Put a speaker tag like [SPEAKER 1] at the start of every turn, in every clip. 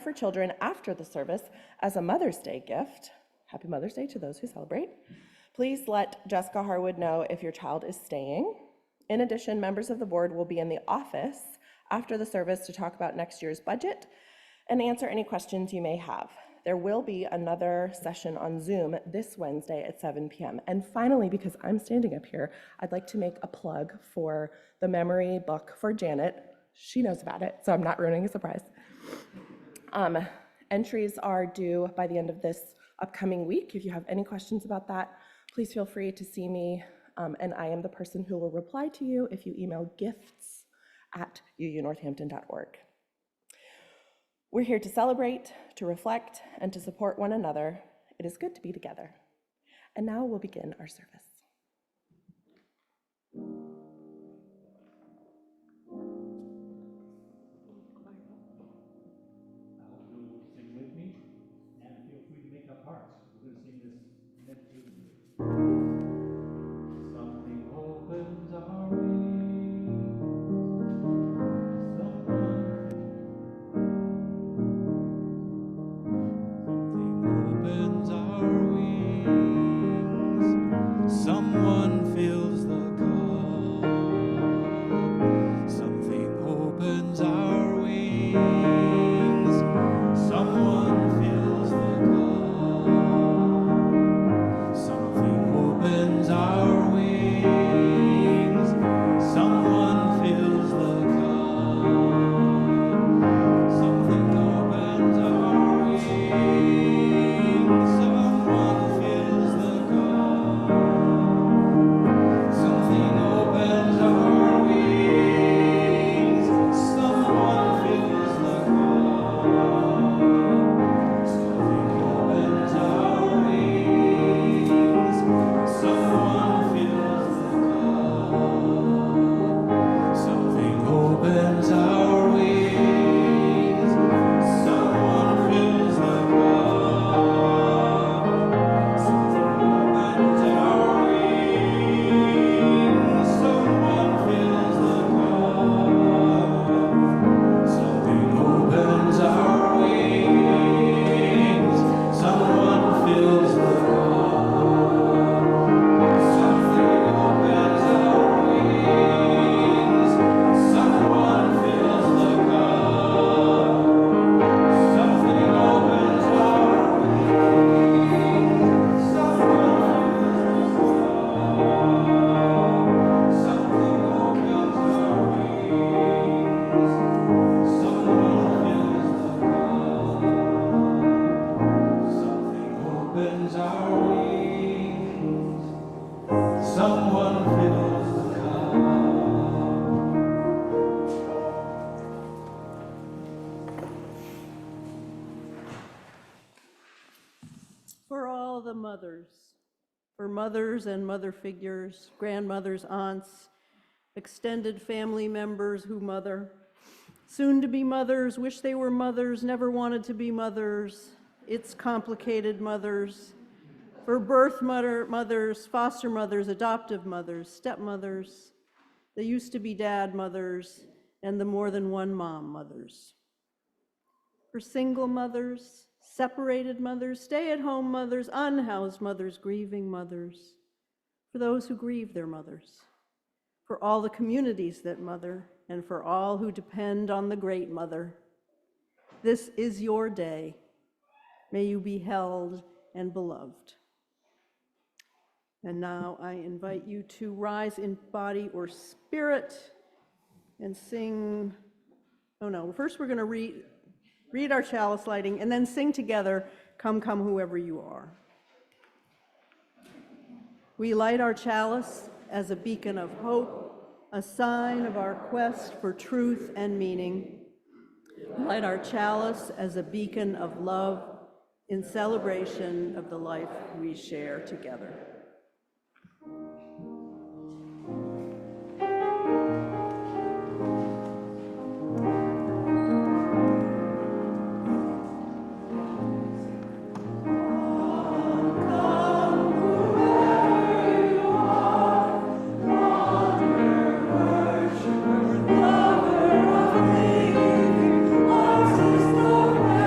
[SPEAKER 1] for children after the service as a Mother's Day gift. Happy Mother's Day to those who celebrate. Please let Jessica Harwood know if your child is staying. In addition, members of the board will be in the office after the service to talk about next year's budget and answer any questions you may have. There will be another session on Zoom this Wednesday at 7 p.m. And finally, because I'm standing up here, I'd like to make a plug for the memory book for Janet. She knows about it, so I'm not ruining a surprise. Entries are due by the end of this upcoming week. If you have any questions about that, please feel free to see me, and I am the person who will reply to you if you email gifts@uunorthampton.org. We're here to celebrate, to reflect, and to support one another. It is good to be together. And now we'll begin our service.
[SPEAKER 2] For mothers and mother figures, grandmothers, aunts, extended family members who mother, soon-to-be mothers, wish they were mothers, never wanted to be mothers, it's complicated mothers, for birth mothers, foster mothers, adoptive mothers, stepmothers, the used-to-be dad mothers, and the more than one mom mothers. For single mothers, separated mothers, stay-at-home mothers, unhoused mothers, grieving mothers, for those who grieve their mothers, for all the communities that mother, and for all who depend on the great mother. This is your day. May you be held and beloved. And now I invite you to rise in body or spirit and sing. Oh no, first we're going to read our chalice lighting, and then sing together, Come, Come, Whoever You Are. We light our chalice as a beacon of hope, a sign of our quest for truth and meaning. We light our chalice as a beacon of love in celebration of the life we share together.
[SPEAKER 3] Lover of me, lost is the way.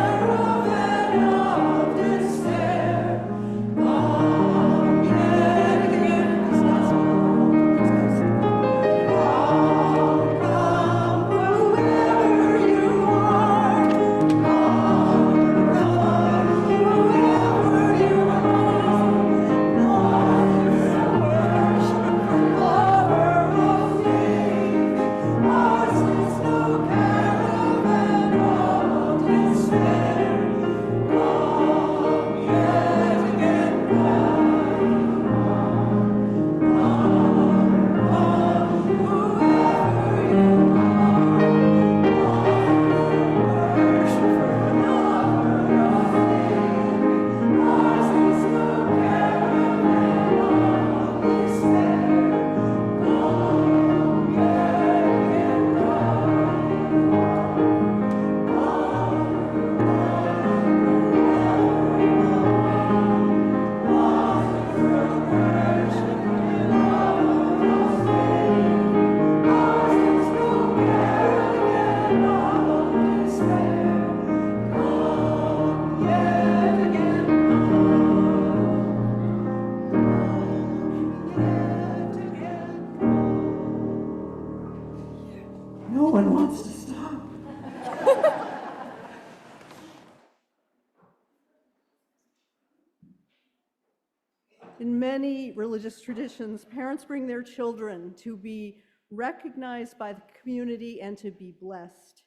[SPEAKER 2] In many religious traditions, parents bring their children to be recognized by the community and to be blessed.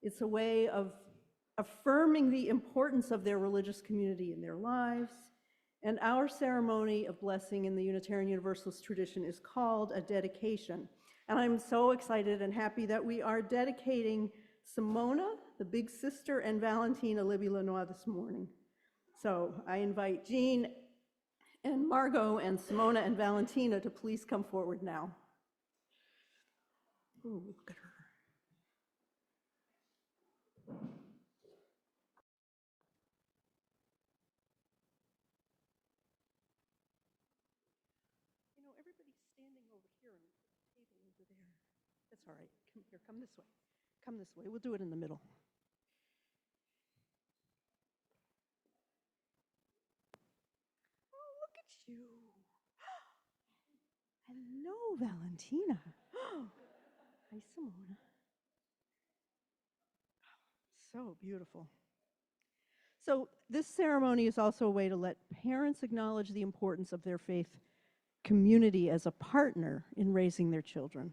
[SPEAKER 2] It's a way of affirming the importance of their religious community in their lives. And our ceremony of blessing in the Unitarian Universalist tradition is called a dedication. And I'm so excited and happy that we are dedicating Simona, the big sister, and Valentina Libby Lenoir this morning. So I invite Jean and Margot and Simona and Valentina to please come forward now. Ooh, look at her. You know, everybody's standing over here and we put the table over there. That's all right. Come here, come this way. Come this way. We'll do it in the middle. Oh, look at you. Hello, Valentina. Hi, Simona. So beautiful. So this ceremony is also a way to let parents acknowledge the importance of their faith community as a partner in raising their children.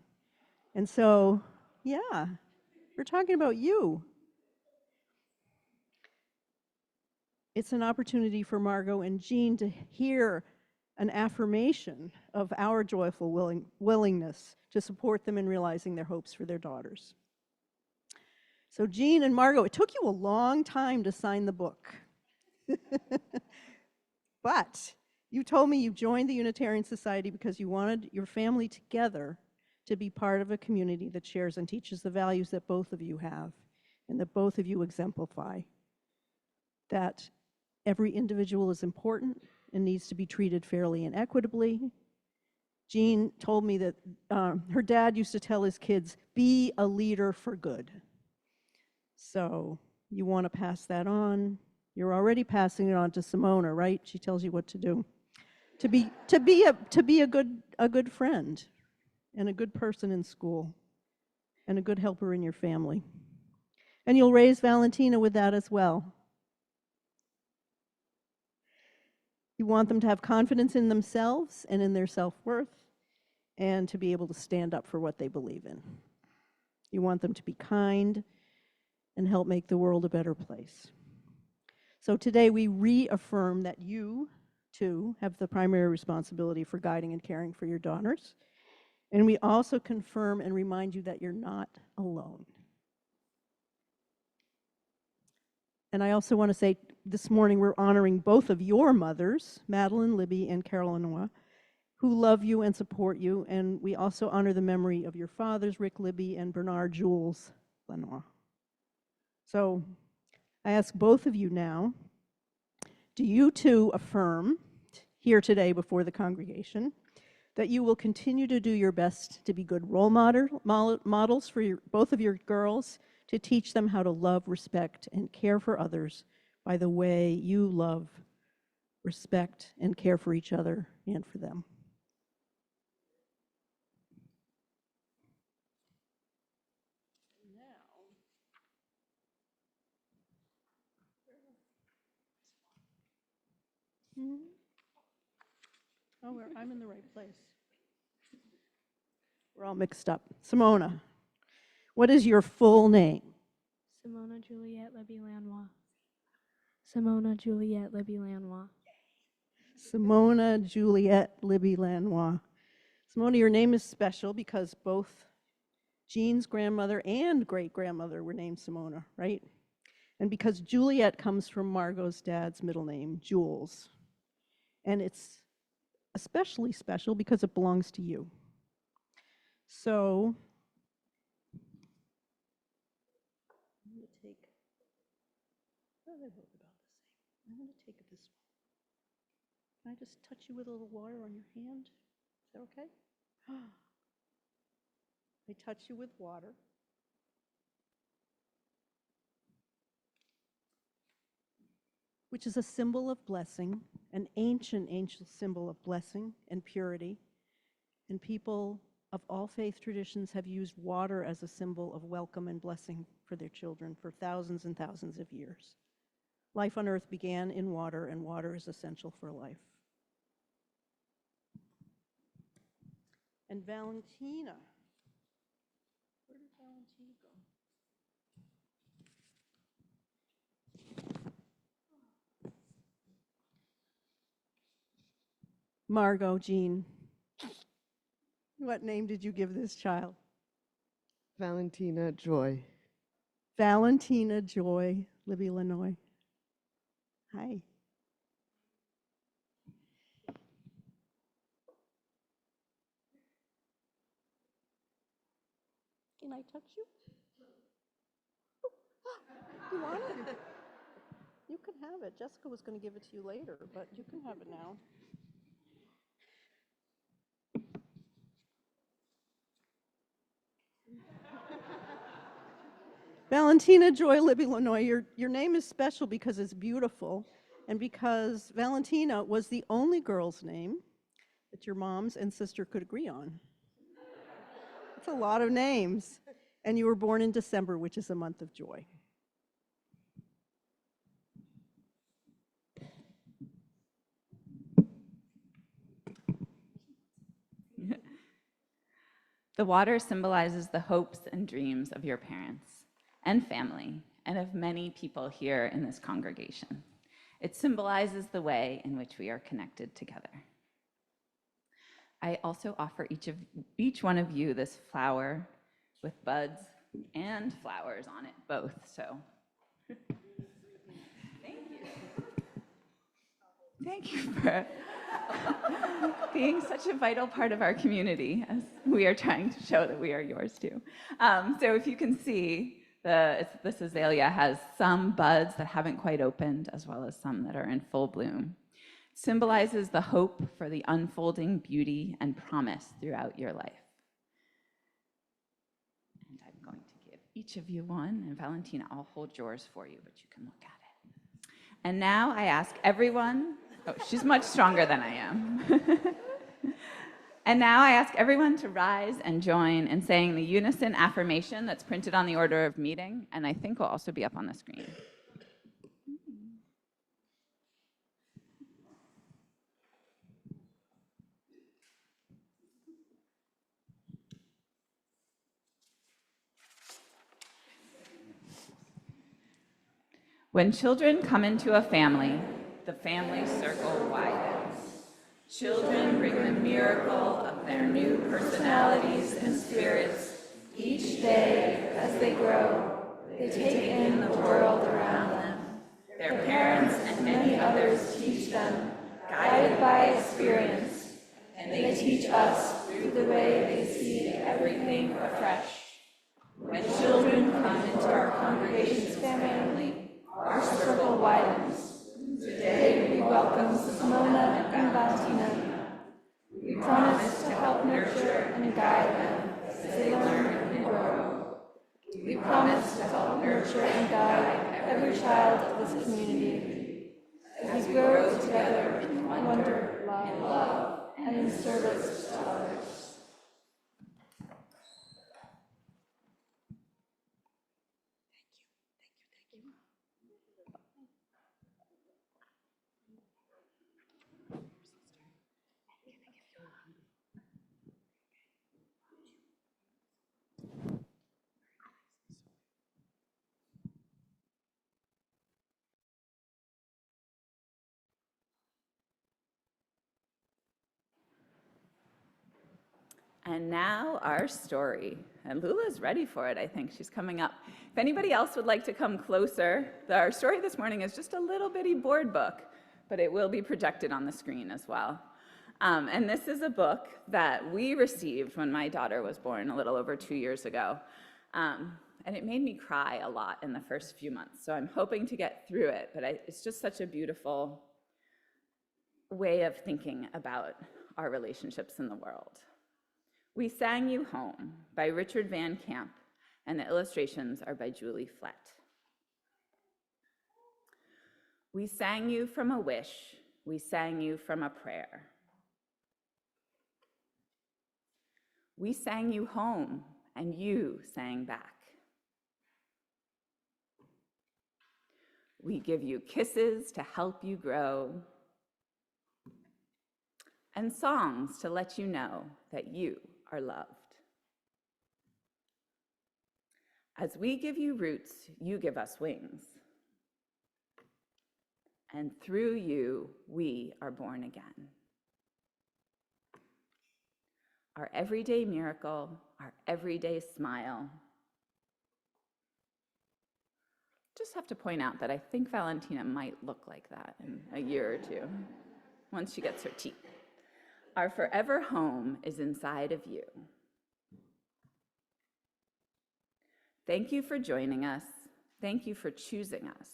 [SPEAKER 2] And so, yeah, we're talking about you. It's an opportunity for Margot and Jean to hear an affirmation of our joyful willingness to support them in realizing their hopes for their daughters. So Jean and Margot, it took you a long time to sign the book. But you told me you joined the Unitarian Society because you wanted your family together to be part of a community that shares and teaches the values that both of you have and that both of you exemplify. That every individual is important and needs to be treated fairly and equitably. Jean told me that her dad used to tell his kids, be a leader for good. So you want to pass that on. You're already passing it on to Simona, right? She tells you what to do. To be a good friend and a good person in school and a good helper in your family. And you'll raise Valentina with that as well. You want them to have confidence in themselves and in their self-worth and to be able to stand up for what they believe in. You want them to be kind and help make the world a better place. So today we reaffirm that you, too, have the primary responsibility for guiding and caring for your daughters. And we also confirm and remind you that you're not alone. And I also want to say this morning we're honoring both of your mothers, Madeline Libby and Carol Lenoir, who love you and support you. And we also honor the memory of your fathers, Rick Libby and Bernard Jules Lenoir. So I ask both of you now, do you too affirm here today before the congregation that you will continue to do your best to be good role models for both of your girls, to teach them how to love, respect, and care for others by the way you love, respect, and care for each other and for them? Oh, I'm in the right place. We're all mixed up. Simona, what is your full name?
[SPEAKER 3] Simona Juliette Libby Lanois. Simona Juliette Libby Lanois.
[SPEAKER 2] Simona Juliette Libby Lanois. Simona, your name is special because both Jean's grandmother and great-grandmother were named Simona, right? And because Juliette comes from Margot's dad's middle name, Jules. And it's especially special because it belongs to you. So, I'm going to take, oh, they're both about the same. I'm going to take this one. Can I just touch you with a little water on your hand? Is that okay? I touch you with water. Which is a symbol of blessing, an ancient symbol of blessing and purity. And people of all faith traditions have used water as a symbol of welcome and blessing for their children for thousands and thousands of years. Life on earth began in water, and water is essential for life. And Valentina. Where did Valentina go? Margot Jean. What name did you give this child?
[SPEAKER 4] Valentina Joy.
[SPEAKER 2] Valentina Joy, Libby, Illinois. Hi. Can I touch you? You want it? You can have it. Jessica was going to give it to you later, but you can have it now. Valentina Joy, Libby, Illinois, your name is special because it's beautiful and because Valentina was the only girl's name that your moms and sister could agree on. That's a lot of names. And you were born in December, which is a month of joy.
[SPEAKER 5] The water symbolizes the hopes and dreams of your parents and family and of many people here in this congregation. It symbolizes the way in which we are connected together. I also offer each one of you this flower with buds and flowers on it, both, so. Thank you. Thank you for being such a vital part of our community as we are trying to show that we are yours too. So if you can see, this azalea has some buds that haven't quite opened as well as some that are in full bloom. It symbolizes the hope for the unfolding beauty and promise throughout your life. And I'm going to give each of you one, and Valentina, I'll hold yours for you, but you can look at it. And now I ask everyone, oh, she's much stronger than I am. And now I ask everyone to rise and join in saying the unison affirmation that's printed on the order of meeting, and I think will also be up on the screen. When children come into a family, the family circle widens. Children bring the miracle of their new personalities and spirits. Each day, as they grow, they take in the world around them. Their parents and many others teach them, guided by experience, and they teach us through the way they see everything afresh. When children come into our congregation's family, our circle widens. Today we welcome Simona and Valentina. We promise to help nurture and guide them as they learn and grow. We promise to help nurture and guide every child of this community as we grow together in wonder, love, and in service to others. And now our story. And Lula's ready for it, I think. She's coming up. If anybody else would like to come closer, our story this morning is just a little bitty board book, but it will be projected on the screen as well. And this is a book that we received when my daughter was born a little over 2 years ago. And it made me cry a lot in the first few months. So I'm hoping to get through it, but it's just such a beautiful way of thinking about our relationships in the world. We Sang You Home by Richard Van Camp, and the illustrations are by Julie Flett. We sang you from a wish, we sang you from a prayer. We sang you home, and you sang back. We give you kisses to help you grow, and songs to let you know that you are loved. As we give you roots, you give us wings. And through you, we are born again. Our everyday miracle, our everyday smile. Just have to point out that I think Valentina might look like that in a year or two, once she gets her teeth. Our forever home is inside of you. Thank you for joining us. Thank you for choosing us.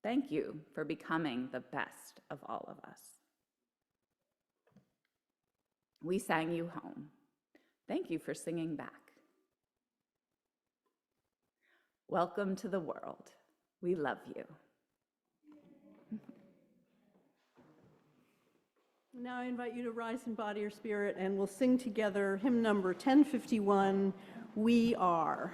[SPEAKER 5] Thank you for becoming the best of all of us. We sang you home. Thank you for singing back. Welcome to the world. We love you.
[SPEAKER 2] Now I invite you to rise in body or spirit, and we'll sing together hymn number 1051, We Are.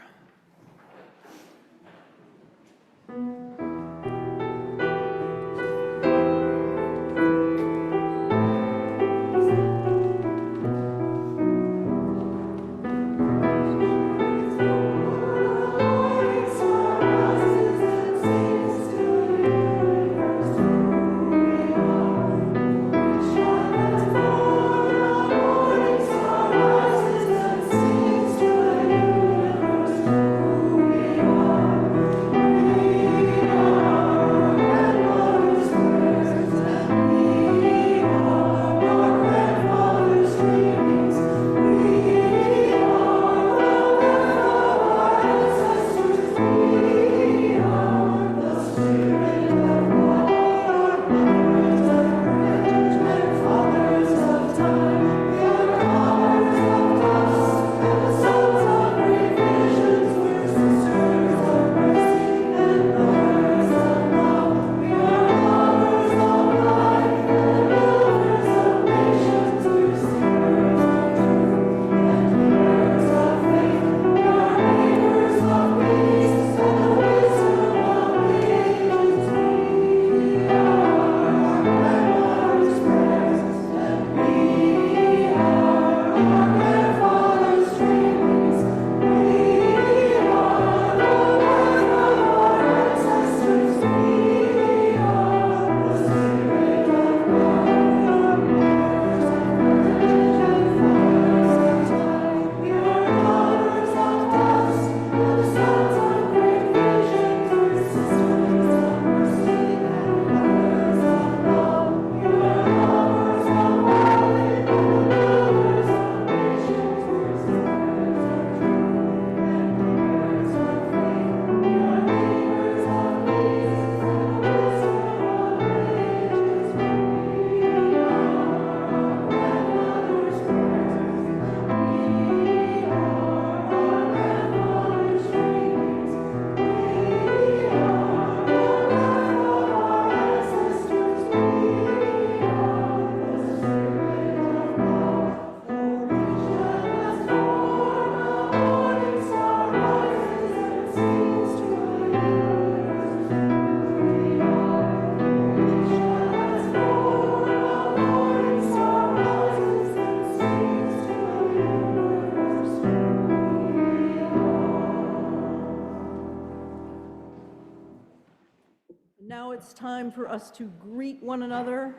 [SPEAKER 2] Now it's time for us to greet one another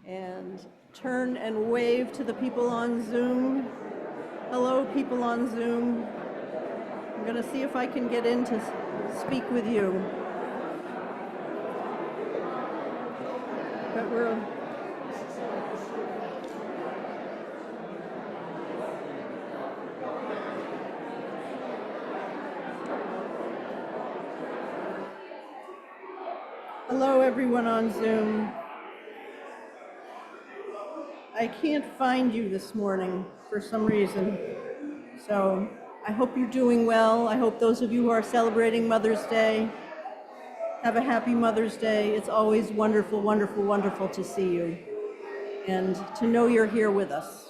[SPEAKER 2] and turn and wave to the people on Zoom. Hello, people on Zoom. I'm going to see if I can get in to speak with you. But we're Hello, everyone on Zoom. I can't find you this morning for some reason, so I hope you're doing well. I hope those of you who are celebrating Mother's Day have a happy Mother's Day. It's always wonderful, wonderful, wonderful to see you and to know you're here with us.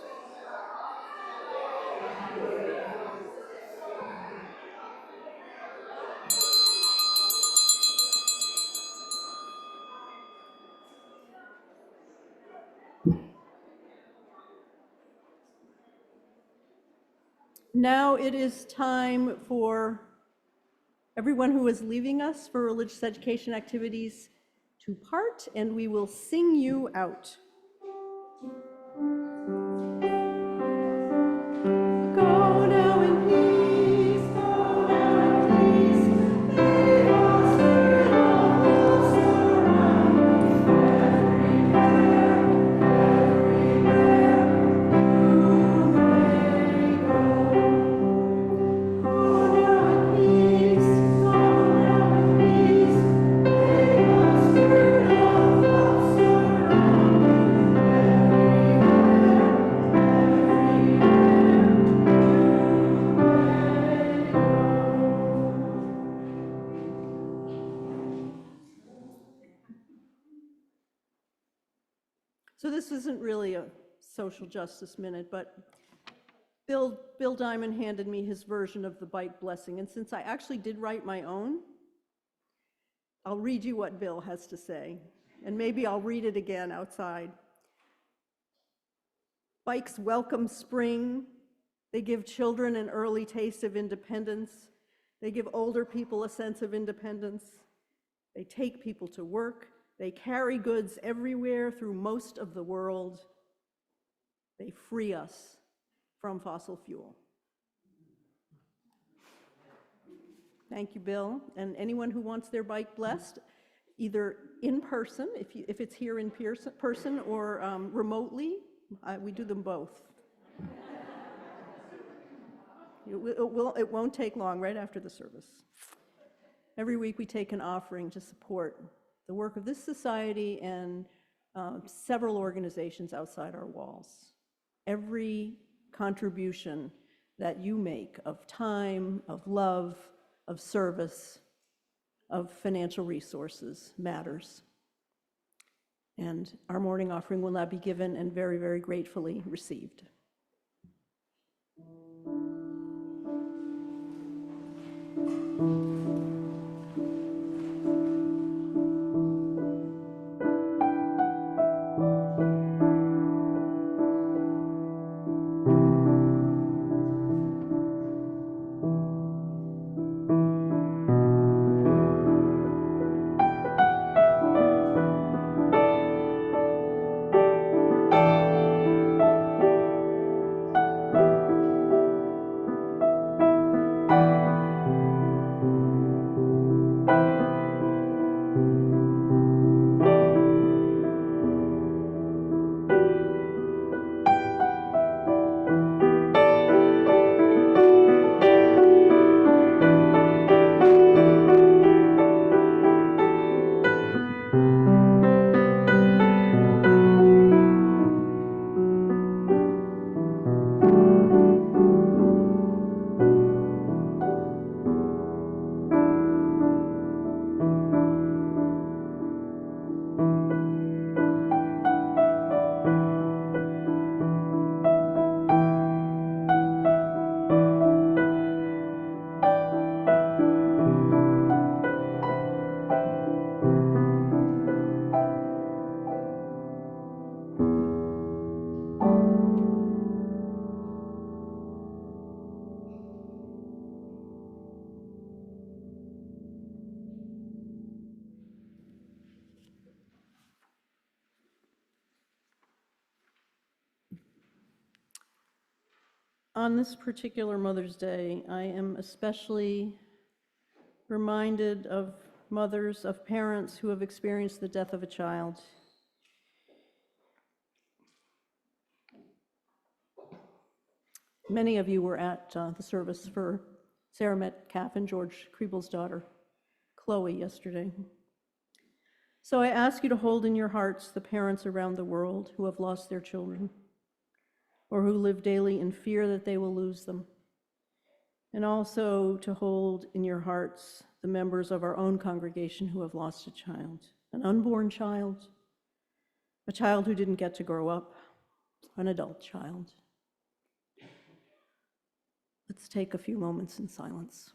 [SPEAKER 2] Now it is time for everyone who is leaving us for religious education activities to part, and we will sing you out. Go now in peace, go now in peace. May God's spirit of love surround you everywhere, everywhere you may go. Go now in peace, go now in peace. May God's spirit of love surround you everywhere, everywhere. So this isn't really a social justice minute, but Bill Diamond handed me his version of the bike blessing, and since I actually did write my own, I'll read you what Bill has to say, and maybe I'll read it again outside. Bikes welcome spring. They give children an early taste of independence. They give older people a sense of independence. They take people to work. They carry goods everywhere through most of the world. They free us from fossil fuel. Thank you, Bill. And anyone who wants their bike blessed, either in person, if it's here in person, or remotely, we do them both. It won't take long, right after the service. Every week we take an offering to support the work of this society and several organizations outside our walls. Every contribution that you make of time, of love, of service, of financial resources matters. And our morning offering will now be given and very, very gratefully received. On this particular Mother's Day, I am especially reminded of mothers, of parents who have experienced the death of a child. Many of you were at the service for Sarah Metcalf and George Kriebel's daughter, Chloe, yesterday. So I ask you to hold in your hearts the parents around the world who have lost their children, or who live daily in fear that they will lose them. And also to hold in your hearts the members of our own congregation who have lost a child, an unborn child, a child who didn't get to grow up, an adult child. Let's take a few moments in silence.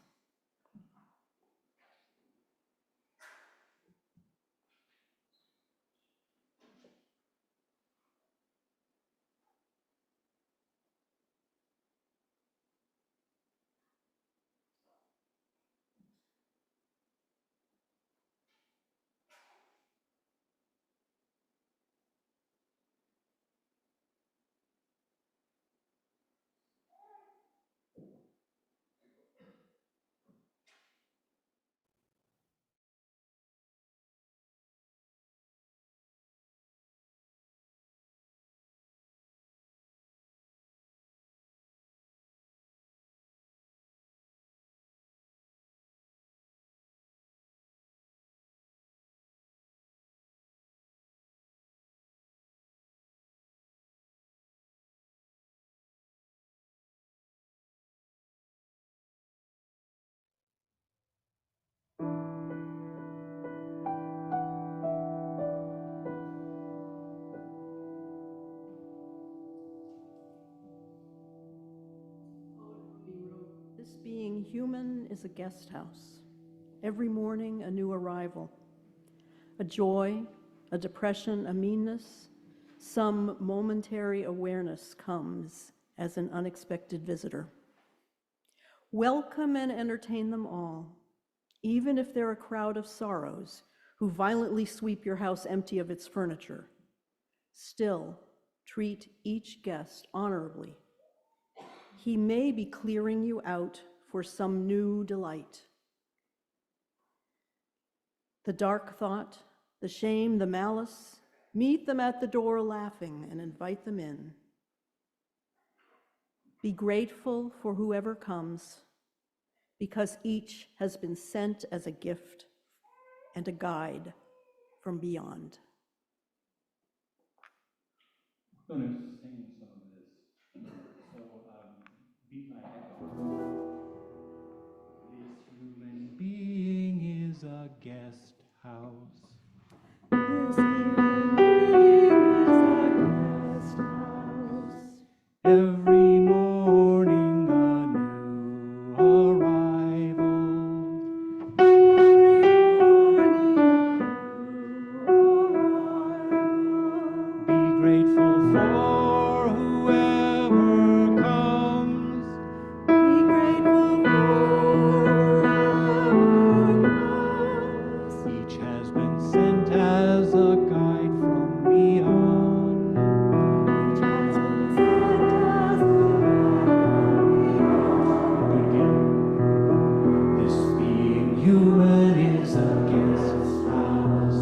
[SPEAKER 2] human is a guest house. Every morning, a new arrival. A joy, a depression, a meanness, some momentary awareness comes as an unexpected visitor. Welcome and entertain them all, even if they're a crowd of sorrows who violently sweep your house empty of its furniture. Still, treat each guest honorably. He may be clearing you out for some new delight. The dark thought, the shame, the malice, meet them at the door laughing and invite them in. Be grateful for whoever comes, because each has been sent as a gift and a guide from beyond.
[SPEAKER 6] I'm going to sing some of this. So, beat my echo. This human being is a guest house. This human being is a guest house. Every morning a new arrival. Be grateful for whoever comes. Be grateful for whoever comes. Each has been sent as a guide from beyond. Each has been sent as a guide from beyond. Again, this being human is a guest house.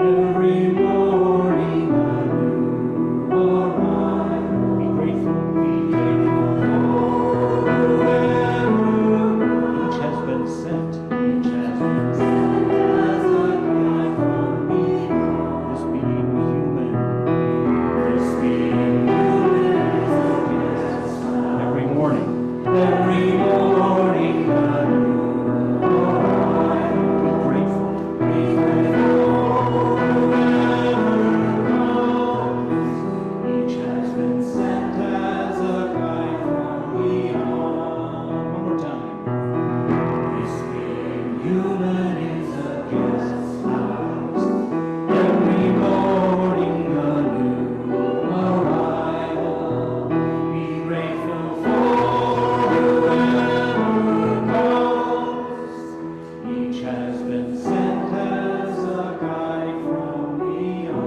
[SPEAKER 6] Every morning a new arrival. Be grateful for whoever. Each has been sent. Each has been sent as a guide from beyond. This being human. This being human is a guest house. Every morning. Every morning a new arrival. Be grateful. Be grateful for whoever comes. Each has been sent as a guide from beyond. One more time. This being human is a guest house. Every morning a new arrival. Be grateful for whoever comes. Each has been sent as a guide from beyond.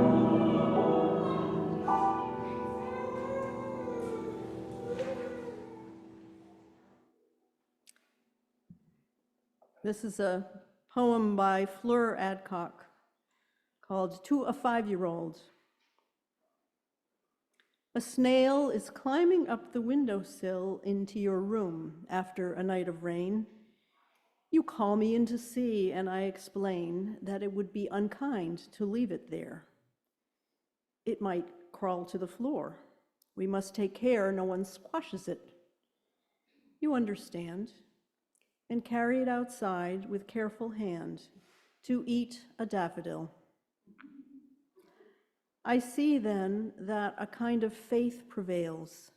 [SPEAKER 2] This is a poem by Fleur Adcock called To a 5-Year-Old. A snail is climbing up the windowsill into your room after a night of rain. You call me in to see, and I explain that it would be unkind to leave it there. It might crawl to the floor. We must take care no one squashes it. You understand, and carry it outside with careful hand to eat a daffodil. I see then that a kind of faith prevails.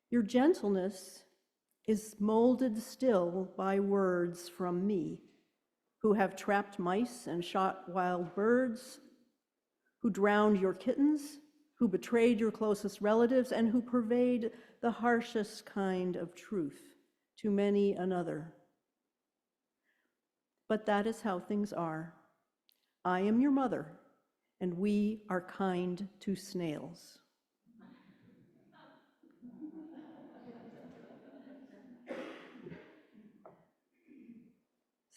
[SPEAKER 2] Your gentleness is molded still by words from me, who have trapped mice and shot wild birds, who drowned your kittens, who betrayed your closest relatives, and who purveyed the harshest kind of truth to many another. But that is how things are. I am your mother, and we are kind to snails.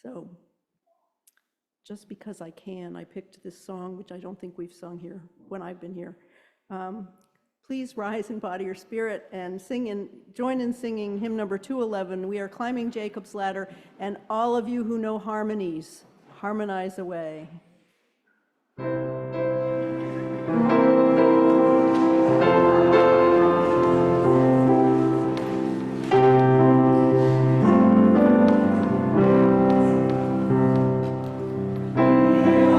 [SPEAKER 2] So, just because I can, I picked this song, which I don't think we've sung here when I've been here. Please rise in body or spirit and join in singing hymn number 211, We Are Climbing Jacob's Ladder, and all of you who know harmonies, harmonize away.
[SPEAKER 6] We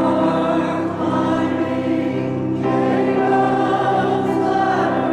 [SPEAKER 6] are climbing Jacob's ladder.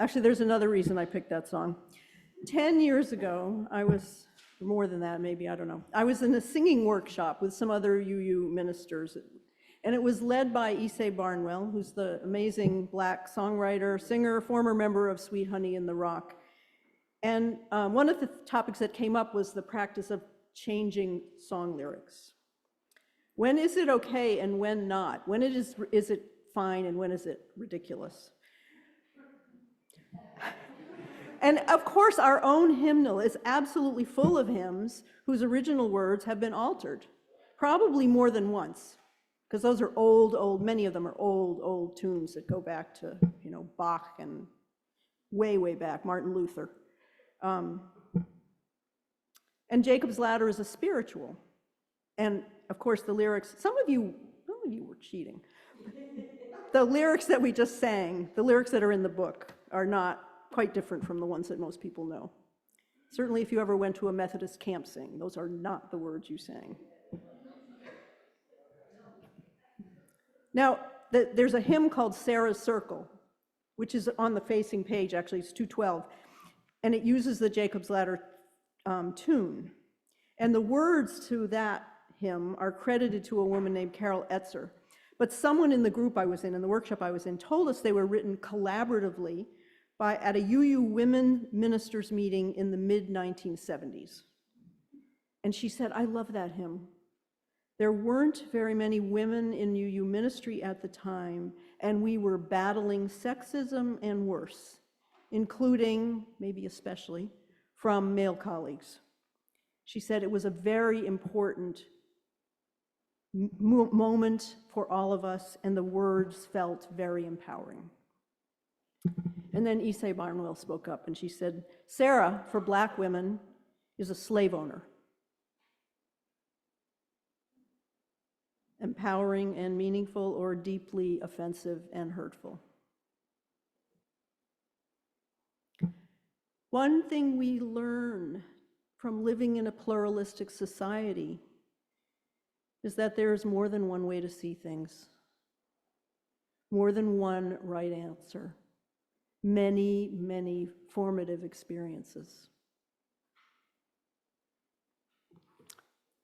[SPEAKER 2] Actually, there's another reason I picked that song. 10 years ago, more than that maybe, I don't know. I was in a singing workshop with some other UU ministers, and it was led by Issei Barnwell, who's the amazing Black songwriter, singer, former member of Sweet Honey in the Rock. And one of the topics that came up was the practice of changing song lyrics. When is it okay and when not? When is it fine and when is it ridiculous? And of course, our own hymnal is absolutely full of hymns whose original words have been altered, probably more than once, because those are old, many of them are old tunes that go back to, Bach and way, way back, Martin Luther. And Jacob's Ladder is a spiritual. And of course, the lyrics, some of you were cheating. The lyrics that we just sang, the lyrics that are in the book, are not quite different from the ones that most people know. Certainly, if you ever went to a Methodist camp sing, those are not the words you sang. Now, there's a hymn called Sarah's Circle, which is on the facing page, actually, it's 212, and it uses the Jacob's Ladder tune. And the words to that hymn are credited to a woman named Carol Etzer. But someone in the group I was in the workshop I was in, told us they were written collaboratively at a UU women ministers meeting in the mid-1970s. And she said, I love that hymn. There weren't very many women in UU ministry at the time, and we were battling sexism and worse, including, maybe especially, from male colleagues. She said it was a very important moment for all of us, and the words felt very empowering. And then Issei Barnwell spoke up, and she said, Sarah, for Black women, is a slave owner. Empowering and meaningful, or deeply offensive and hurtful. One thing we learn from living in a pluralistic society is that there is more than one way to see things, more than one right answer, many, many formative experiences.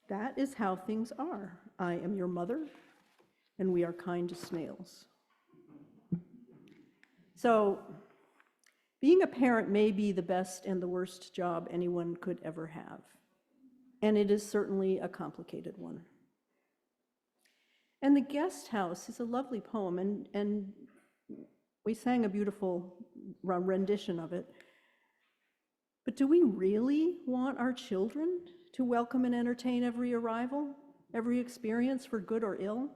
[SPEAKER 2] That is how things are. I am your mother, and we are kind to snails. So, being a parent may be the best and the worst job anyone could ever have, and it is certainly a complicated one. And The Guest House is a lovely poem, and we sang a beautiful rendition of it. But do we really want our children to welcome and entertain every arrival, every experience for good or ill?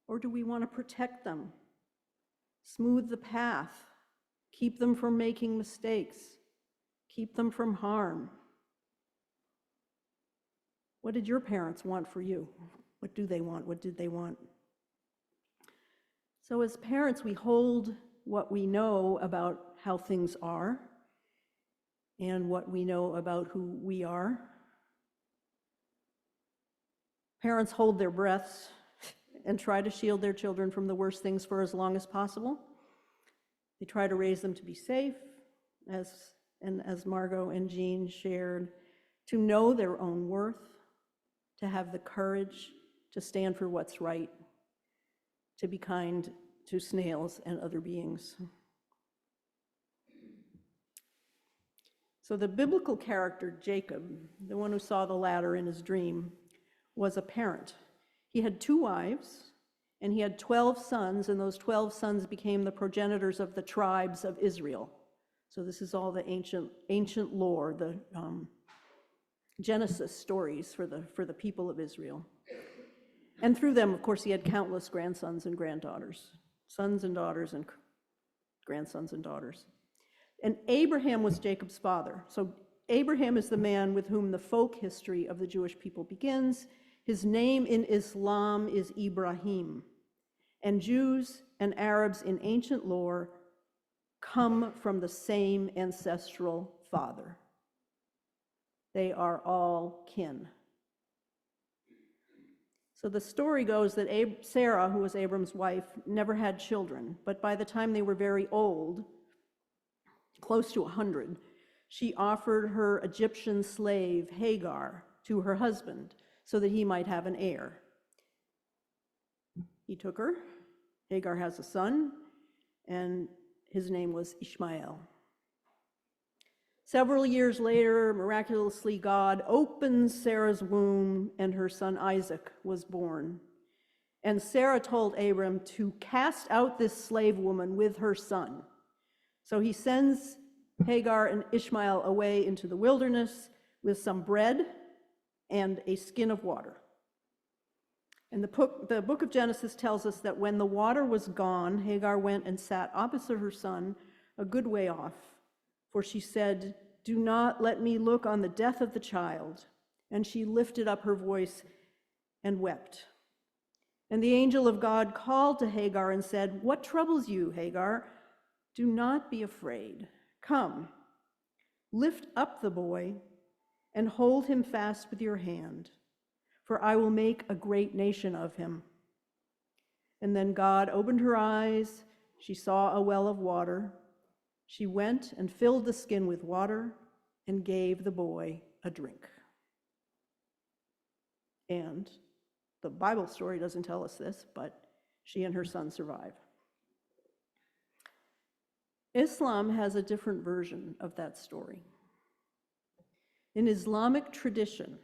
[SPEAKER 2] Or do we want to protect them, smooth the path, keep them from making mistakes, keep them from harm? What did your parents want for you? What do they want? What did they want? So as parents, we hold what we know about how things are and what we know about who we are. Parents hold their breaths and try to shield their children from the worst things for as long as possible. They try to raise them to be safe, as Margot and Jean shared, to know their own worth, to have the courage to stand for what's right, to be kind to snails and other beings. So the biblical character Jacob, the one who saw the ladder in his dream, was a parent. He had 2 wives, and he had 12 sons, and those 12 sons became the progenitors of the tribes of Israel. So this is all the ancient lore, the Genesis stories for the people of Israel. And through them, of course, he had countless grandsons and granddaughters, sons and daughters and grandsons and daughters. And Abraham was Jacob's father. So Abraham is the man with whom the folk history of the Jewish people begins. His name in Islam is Ibrahim. And Jews and Arabs in ancient lore come from the same ancestral father. They are all kin. So the story goes that Sarah, who was Abram's wife, never had children, but by the time they were very old, close to 100, she offered her Egyptian slave, Hagar, to her husband so that he might have an heir. He took her. Hagar has a son, and his name was Ishmael. Several years later, miraculously, God opens Sarah's womb, and her son Isaac was born. And Sarah told Abram to cast out this slave woman with her son. So he sends Hagar and Ishmael away into the wilderness with some bread and a skin of water. And the book of Genesis tells us that when the water was gone, Hagar went and sat opposite her son a good way off, for she said, "Do not let me look on the death of the child." And she lifted up her voice and wept. And the angel of God called to Hagar and said, "What troubles you, Hagar? Do not be afraid. Come, lift up the boy and hold him fast with your hand, for I will make a great nation of him." And then God opened her eyes. She saw a well of water. She went and filled the skin with water and gave the boy a drink. And the Bible story doesn't tell us this, but she and her son survive. Islam has a different version of that story. In Islamic tradition,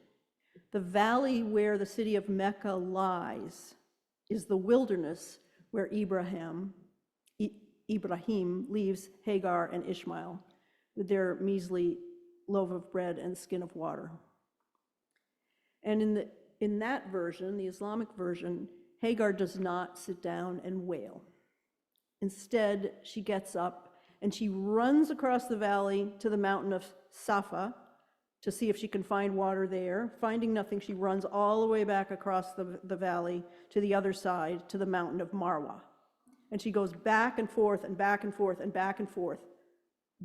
[SPEAKER 2] the valley where the city of Mecca lies is the wilderness where Ibrahim leaves Hagar and Ishmael with their measly loaf of bread and skin of water. And in that version, the Islamic version, Hagar does not sit down and wail. Instead, she gets up and she runs across the valley to the mountain of Safa to see if she can find water there. Finding nothing, she runs all the way back across the valley to the other side, to the mountain of Marwa. And she goes back and forth and back and forth and back and forth,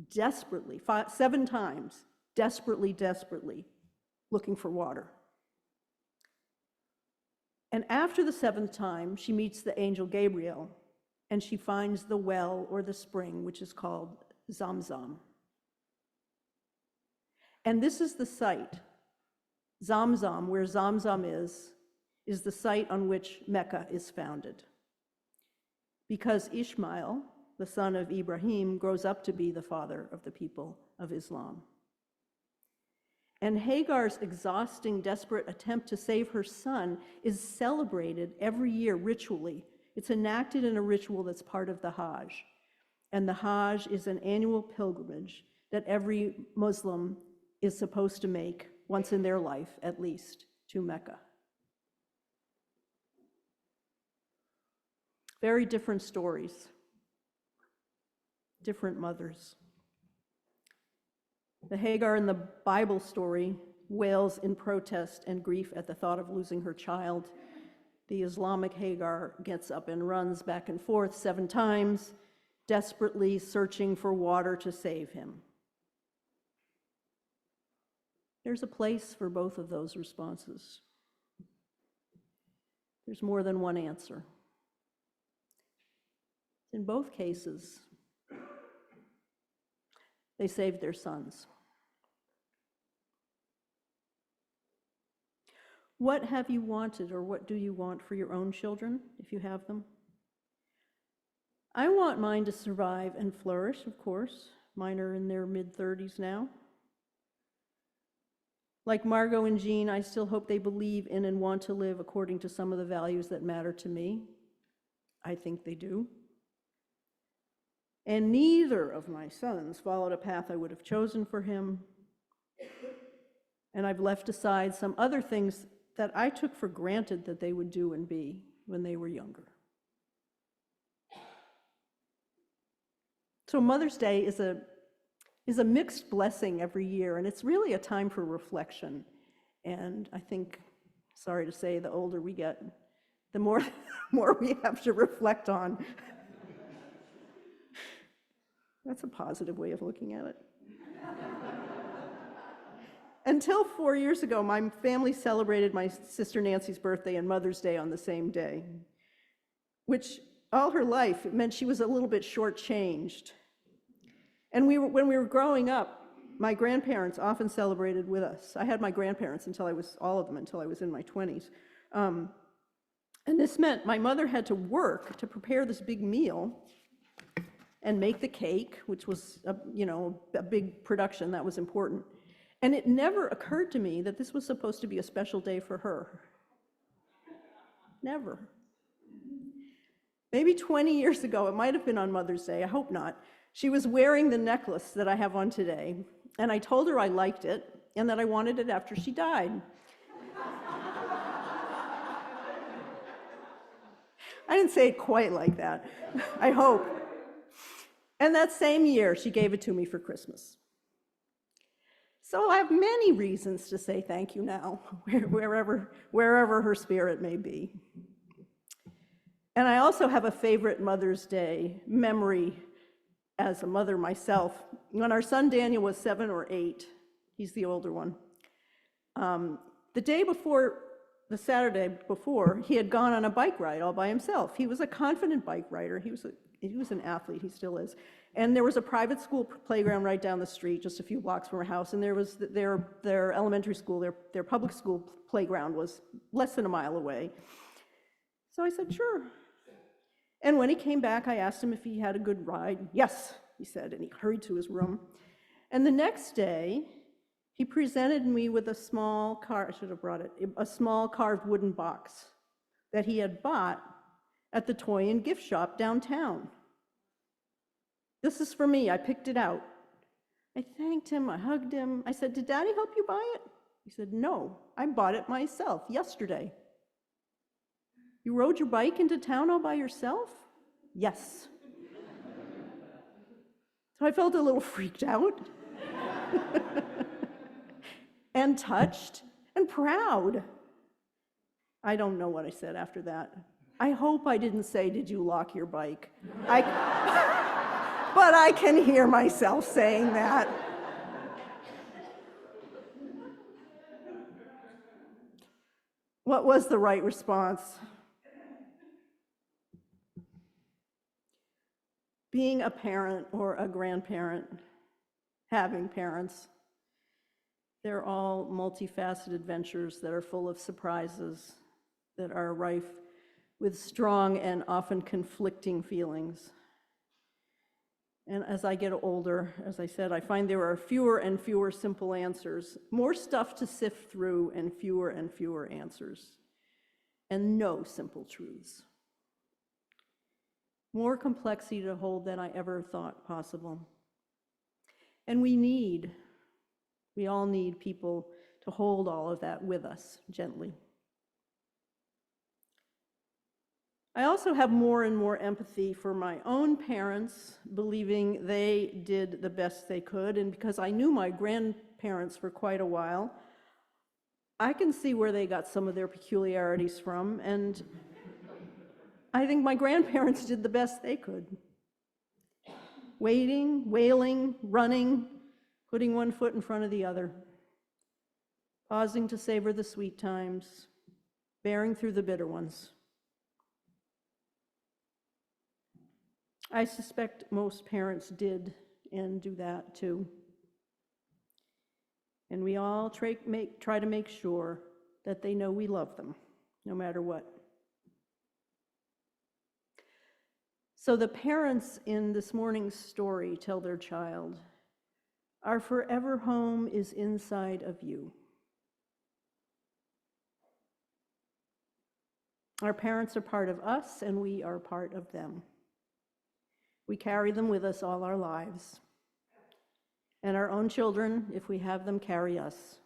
[SPEAKER 2] desperately, 7 times, desperately looking for water. And after the 7th time, she meets the angel Gabriel, and she finds the well or the spring, which is called Zamzam. And this is the site, Zamzam, where Zamzam is the site on which Mecca is founded. Because Ishmael, the son of Ibrahim, grows up to be the father of the people of Islam. And Hagar's exhausting, desperate attempt to save her son is celebrated every year ritually. It's enacted in a ritual that's part of the Hajj. And the Hajj is an annual pilgrimage that every Muslim is supposed to make once in their life, at least, to Mecca. Very different stories, different mothers. The Hagar in the Bible story wails in protest and grief at the thought of losing her child. The Islamic Hagar gets up and runs back and forth 7 times, desperately searching for water to save him. There's a place for both of those responses. There's more than one answer. In both cases, they saved their sons. What have you wanted, or what do you want for your own children, if you have them? I want mine to survive and flourish, of course. Mine are in their mid-30s now. Like Margot and Jean, I still hope they believe in and want to live according to some of the values that matter to me. I think they do. And neither of my sons followed a path I would have chosen for him. And I've left aside some other things that I took for granted that they would do and be when they were younger. So Mother's Day is a mixed blessing every year, and it's really a time for reflection. And I think, sorry to say, the older we get, the more we have to reflect on. That's a positive way of looking at it. Until 4 years ago, my family celebrated my sister Nancy's birthday and Mother's Day on the same day, which all her life, it meant she was a little bit shortchanged. And when we were growing up, my grandparents often celebrated with us. I had my grandparents all of them until I was in my 20s. And this meant my mother had to work to prepare this big meal and make the cake, which was a big production that was important. And it never occurred to me that this was supposed to be a special day for her. Never. Maybe 20 years ago, it might have been on Mother's Day, I hope not, she was wearing the necklace that I have on today, and I told her I liked it and that I wanted it after she died. I didn't say it quite like that, I hope. And that same year, she gave it to me for Christmas. So I have many reasons to say thank you now, wherever her spirit may be. And I also have a favorite Mother's Day memory as a mother myself. When our son Daniel was 7 or 8, he's the older one, the day before, the Saturday before, he had gone on a bike ride all by himself. He was a confident bike rider. He was an athlete, he still is. And there was a private school playground right down the street, just a few blocks from our house, and there was their elementary school, their public school playground was less than a mile away. So I said, sure. And when he came back, I asked him if he had a good ride. Yes, he said, and he hurried to his room. And the next day, he presented me with a small carved wooden box that he had bought at the toy and gift shop downtown. This is for me, I picked it out. I thanked him, I hugged him. I said, did Daddy help you buy it? He said, no, I bought it myself yesterday. You rode your bike into town all by yourself? Yes. So I felt a little freaked out and touched and proud. I don't know what I said after that. I hope I didn't say, did you lock your bike? But I can hear myself saying that. What was the right response? Being a parent or a grandparent, having parents, they're all multifaceted ventures that are full of surprises, that are rife with strong and often conflicting feelings. And as I get older, as I said, I find there are fewer and fewer simple answers, more stuff to sift through and fewer answers, and no simple truths. More complexity to hold than I ever thought possible. And we all need people to hold all of that with us gently. I also have more and more empathy for my own parents, believing they did the best they could, and because I knew my grandparents for quite a while, I can see where they got some of their peculiarities from, and I think my grandparents did the best they could. Waiting, wailing, running, putting one foot in front of the other, pausing to savor the sweet times, bearing through the bitter ones. I suspect most parents did and do that too. And we all try to make sure that they know we love them, no matter what. So the parents in this morning's story tell their child, "Our forever home is inside of you." Our parents are part of us, and we are part of them. We carry them with us all our lives. And our own children, if we have them, carry us.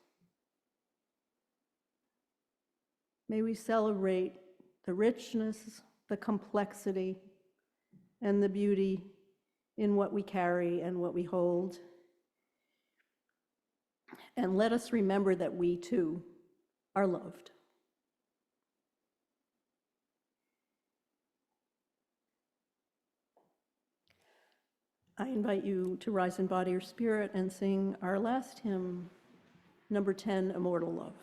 [SPEAKER 2] May we celebrate the richness, the complexity, and the beauty in what we carry and what we hold. And let us remember that we too are loved. I invite you to rise in body or spirit and sing our last hymn, number 10, Immortal Love.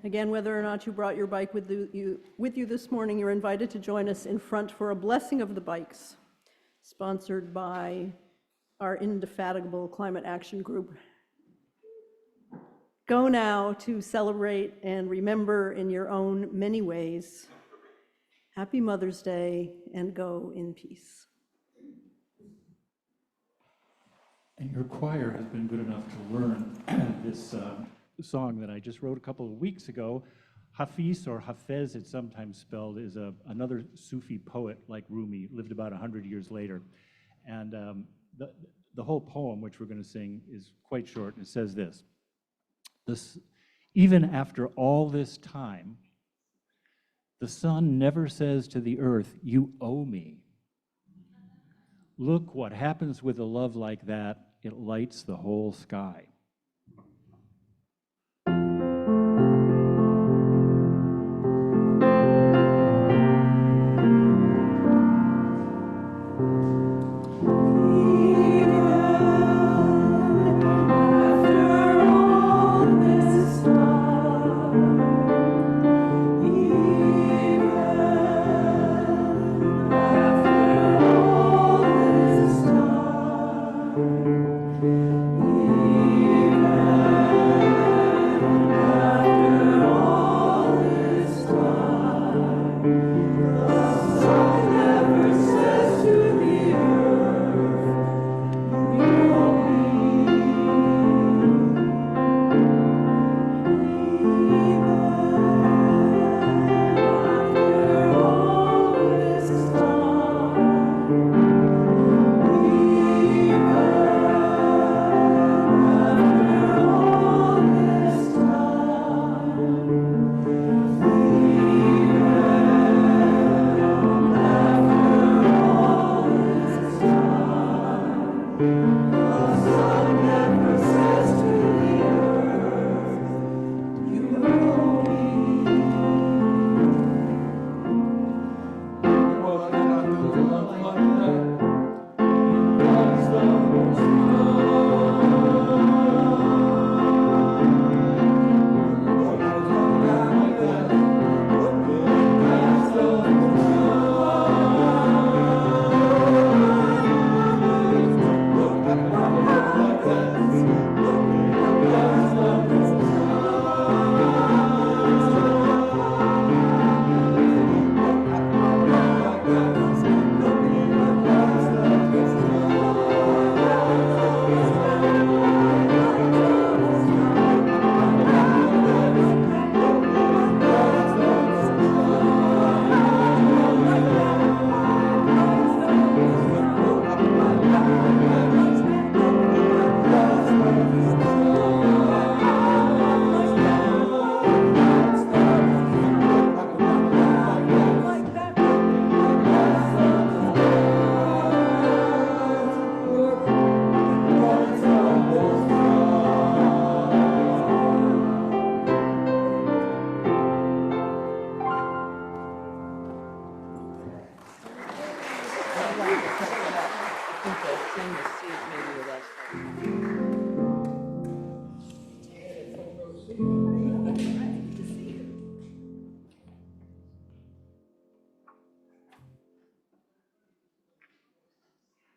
[SPEAKER 2] Again, whether or not you brought your bike with you this morning, you're invited to join us in front for a blessing of the bikes, sponsored by our indefatigable Climate Action Group. Go now to celebrate and remember in your own many ways. Happy Mother's Day, and go in peace.
[SPEAKER 6] And your choir has been good enough to learn this song that I just wrote a couple of weeks ago. Hafiz, or Hafez, it's sometimes spelled, is another Sufi poet like Rumi, lived about 100 years later. And the whole poem, which we're going to sing, is quite short, and it says this: even after all this time, the sun never says to the earth, "You owe me." Look what happens with a love like that. It lights the whole sky.